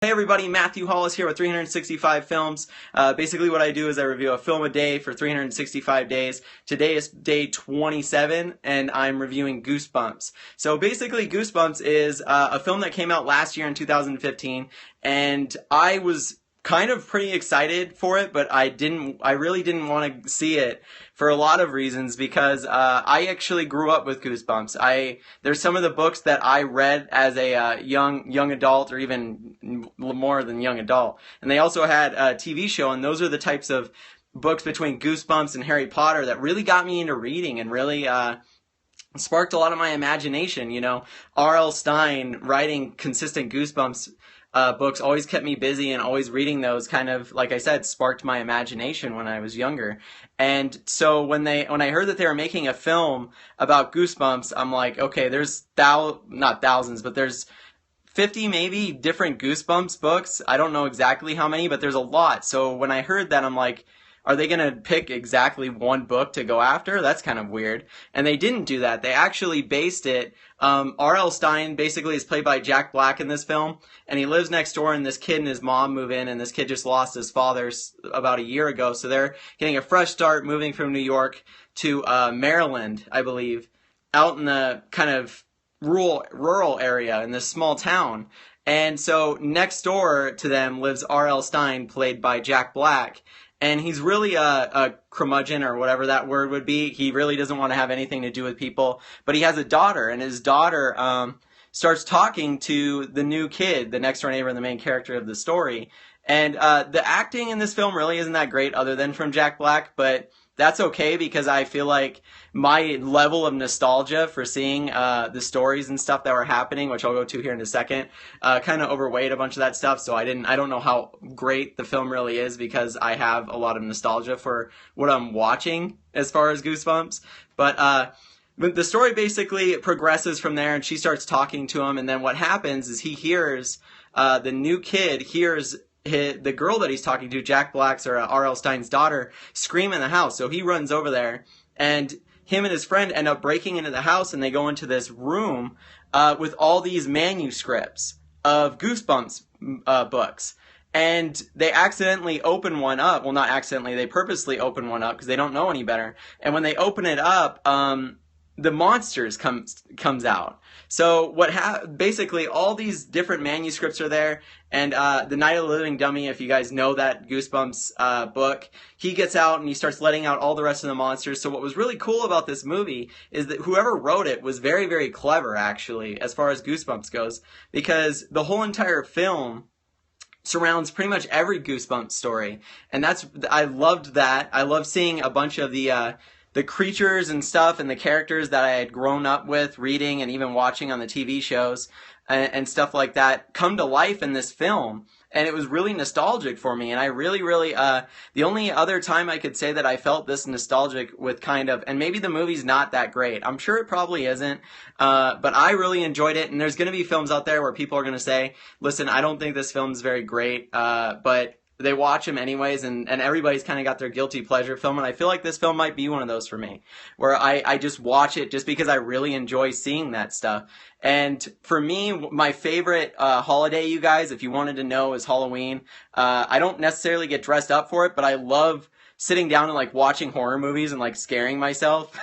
Hey everybody, Matthew Hollis here with 365 Films. Basically what I do is I review a film a day for 365 days. Today is day 27 and I'm reviewing Goosebumps. So basically Goosebumps is a film that came out last year in 2015 and I was kind of pretty excited for it, but I really didn't want to see it for a lot of reasons because I actually grew up with Goosebumps. There's some of the books that I read as a young adult or even more than young adult, and they also had a TV show, and those are the types of books between Goosebumps and Harry Potter that really got me into reading and really sparked a lot of my imagination. You know, R.L. Stine writing consistent Goosebumps books always kept me busy, and always reading those kind of, like I said, sparked my imagination when I was younger. And so when I heard that they were making a film about Goosebumps, I'm like, okay, there's not thousands, but there's 50 maybe different Goosebumps books. I don't know exactly how many, but there's a lot. So when I heard that, I'm like, are they going to pick exactly one book to go after? That's kind of weird. And they didn't do that. They actually based it. R.L. Stine basically is played by Jack Black in this film, and he lives next door, and this kid and his mom move in, and this kid just lost his father about a year ago, so they're getting a fresh start, moving from New York to Maryland, I believe, out in the kind of rural area in this small town. And so next door to them lives R.L. Stine, played by Jack Black. And he's really a curmudgeon, or whatever that word would be. He really doesn't want to have anything to do with people. But he has a daughter, and his daughter starts talking to the new kid, the next door neighbor and the main character of the story. And the acting in this film really isn't that great, other than from Jack Black, but that's okay because I feel like my level of nostalgia for seeing the stories and stuff that were happening, which I'll go to here in a second, kind of overweighed a bunch of that stuff. So I don't know how great the film really is because I have a lot of nostalgia for what I'm watching as far as Goosebumps. But the story basically progresses from there, and she starts talking to him, and then what happens is he hears, the new kid hears the girl that he's talking to, Jack Black's or R.L. Stine's daughter, scream in the house. So he runs over there, and him and his friend end up breaking into the house, and they go into this room with all these manuscripts of Goosebumps books. And they accidentally open one up. Well, not accidentally, they purposely open one up because they don't know any better. And when they open it up, the monsters comes out. So basically all these different manuscripts are there, and the Night of the Living Dummy, if you guys know that Goosebumps book, he gets out and he starts letting out all the rest of the monsters. So what was really cool about this movie is that whoever wrote it was very, very clever, actually, as far as Goosebumps goes, because the whole entire film surrounds pretty much every Goosebumps story, and I loved that. I loved seeing a bunch of the creatures and stuff and the characters that I had grown up with reading and even watching on the TV shows and stuff like that come to life in this film. And it was really nostalgic for me. And I really, really, the only other time I could say that I felt this nostalgic with and maybe the movie's not that great. I'm sure it probably isn't. But I really enjoyed it. And there's going to be films out there where people are going to say, listen, I don't think this film's very great. But they watch them anyways, and everybody's kind of got their guilty pleasure film, and I feel like this film might be one of those for me, where I just watch it just because I really enjoy seeing that stuff. And for me, my favorite holiday, you guys, if you wanted to know, is Halloween. I don't necessarily get dressed up for it, but I love sitting down and watching horror movies and scaring myself.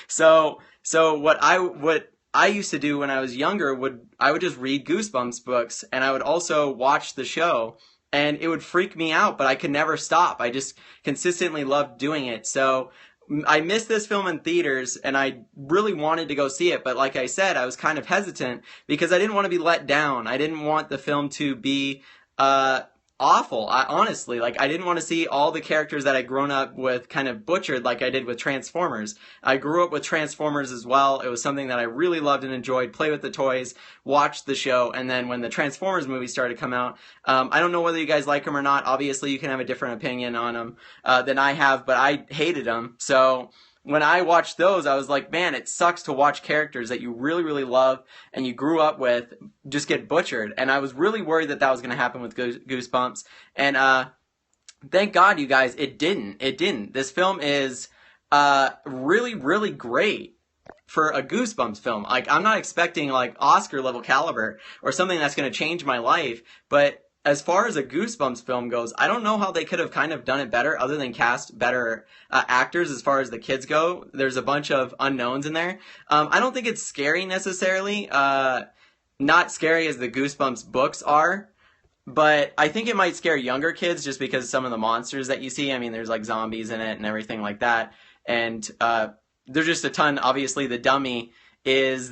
So what I used to do when I was younger I would just read Goosebumps books, and I would also watch the show. And it would freak me out, but I could never stop. I just consistently loved doing it. So I missed this film in theaters, and I really wanted to go see it. But like I said, I was kind of hesitant because I didn't want to be let down. I didn't want the film to be awful. Honestly, I didn't want to see all the characters that I'd grown up with kind of butchered like I did with Transformers. I grew up with Transformers as well. It was something that I really loved and enjoyed. Play with the toys, watch the show, and then when the Transformers movies started to come out, I don't know whether you guys like them or not. Obviously, you can have a different opinion on them than I have, but I hated them. So when I watched those, I was like, man, it sucks to watch characters that you really, really love and you grew up with just get butchered. And I was really worried that was going to happen with Goosebumps. And thank God, you guys, it didn't. It didn't. This film is really, really great for a Goosebumps film. I'm not expecting Oscar level caliber or something that's going to change my life, but as far as a Goosebumps film goes, I don't know how they could have kind of done it better other than cast better actors as far as the kids go. There's a bunch of unknowns in there. I don't think it's scary necessarily. Not scary as the Goosebumps books are. But I think it might scare younger kids just because some of the monsters that you see. I mean, there's like zombies in it and everything like that. And there's just a ton. Obviously, the dummy is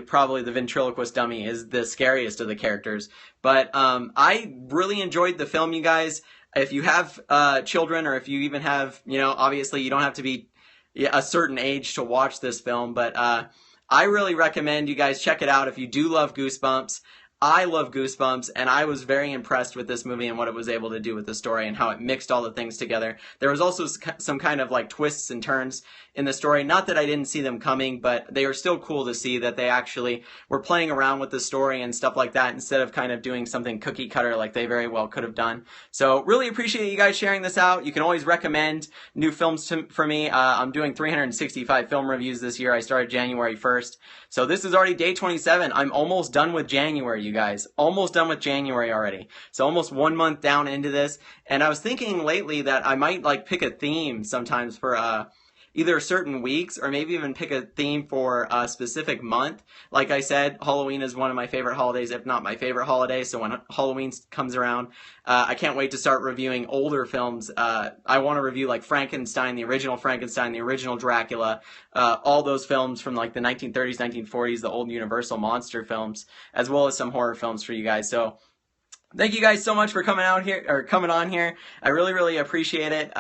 probably the ventriloquist dummy is the scariest of the characters. But I really enjoyed the film, you guys. If you have children, or if you even have, obviously you don't have to be a certain age to watch this film, but I really recommend you guys check it out if you do love Goosebumps. I love Goosebumps, and I was very impressed with this movie and what it was able to do with the story and how it mixed all the things together. There was also some kind of like twists and turns in the story. Not that I didn't see them coming, but they were still cool to see that they actually were playing around with the story and stuff like that instead of kind of doing something cookie cutter like they very well could have done. So really appreciate you guys sharing this out. You can always recommend new films for me. I'm doing 365 film reviews this year. I started January 1st. So this is already day 27. I'm almost done with January, you guys. Almost done with January already. So almost 1 month down into this. And I was thinking lately that I might like pick a theme sometimes for either certain weeks or maybe even pick a theme for a specific month. Like I said, Halloween is one of my favorite holidays, if not my favorite holiday. So when Halloween comes around, I can't wait to start reviewing older films. I want to review like Frankenstein, the original Dracula, all those films from like the 1930s, 1940s, the old Universal monster films, as well as some horror films for you guys. So thank you guys so much for coming on here. I really, really appreciate it.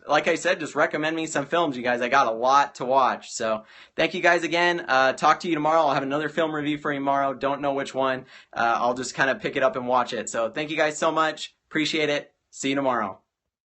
Like I said, just recommend me some films, you guys. I got a lot to watch. So thank you guys again. Talk to you tomorrow. I'll have another film review for you tomorrow. Don't know which one. I'll just kind of pick it up and watch it. So thank you guys so much. Appreciate it. See you tomorrow.